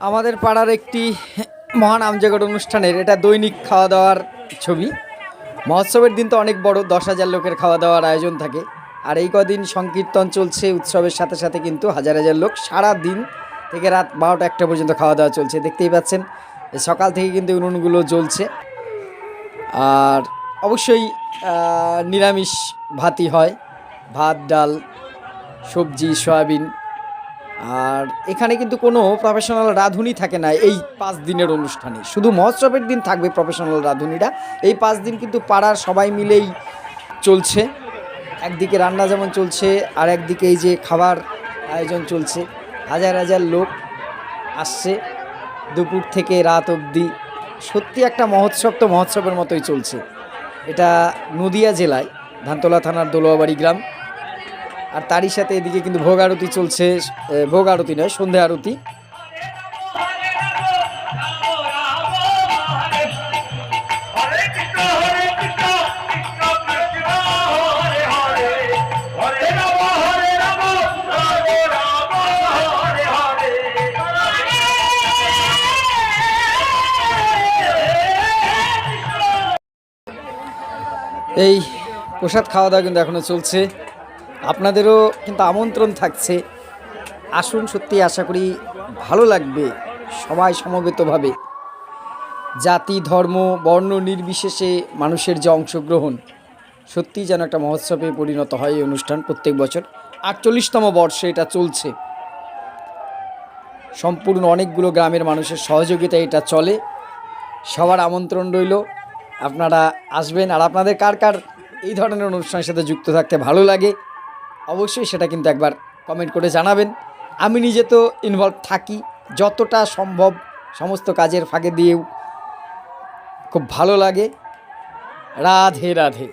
আমাদের পাড়ার একটি মহান আমজাগর অনুষ্ঠানের এটা দৈনিক খাওয়া দাওয়ার ছবি। মহোৎসবের দিন তো অনেক বড়, 10,000 লোকের খাওয়া দাওয়ার আয়োজন থাকে। আর এই কদিন সংকীর্তন চলছে, উৎসবের সাথে সাথে কিন্তু হাজার হাজার লোক সারা দিন থেকে রাত 12টা-1টা পর্যন্ত খাওয়া দাওয়া চলছে। দেখতেই পাচ্ছেন সকাল থেকে কিন্তু উনুনগুলো জ্বলছে। আর অবশ্যই নিরামিষ ভাতই হয়, ভাত, ডাল, সবজি, সয়াবিন। আর এখানে কিন্তু কোনো প্রফেশনাল রাঁধুনি থাকে না এই 5 দিনের অনুষ্ঠানে। শুধু মহোৎসবের দিন থাকবে প্রফেশনাল রাঁধুনিরা। এই 5 দিন কিন্তু পাড়ার সবাই মিলেই চলছে। একদিকে রান্না যেমন চলছে, আর একদিকে এই যে খাবার আয়োজন চলছে। হাজার হাজার লোক আসছে দুপুর থেকে রাত অবধি। সত্যি একটা মহোৎসব তো মহোৎসবের মতোই চলছে। এটা নদিয়া জেলায় ধানতলা থানার দোলোয়াবাড়ি গ্রাম। আর তারই সাথে এদিকে কিন্তু ভোগ আরতি চলছে। ভোগ আরতি নয়, সন্ধে আরতি। এই প্রসাদ খাওয়া দাওয়া কিন্তু এখনও চলছে। আপনাদেরও কিন্তু আমন্ত্রণ থাকছে, আসুন। সত্যি আশা করি ভালো লাগবে। সবাই সমবেতভাবে, জাতি, ধর্ম, বর্ণ নির্বিশেষে মানুষের যে অংশগ্রহণ, সত্যিই যেন একটা মহোৎসবে পরিণত হয় এই অনুষ্ঠান। প্রত্যেক বছর 48তম বর্ষে এটা চলছে। সম্পূর্ণ অনেকগুলো গ্রামের মানুষের সহযোগিতায় এটা চলে। সবার আমন্ত্রণ রইল, আপনারা আসবেন। আর আপনাদের কার কার এই ধরনের অনুষ্ঠানের সাথে যুক্ত থাকতে ভালো লাগে অবশ্যই সেটা কিন্তু একবার কমেন্ট করে জানাবেন। আমি নিজে তো ইনভলভ থাকি যতটা সম্ভব, সমস্ত কাজের ফাঁকে দিয়েও খুব ভালো লাগে। রাধে রাধে।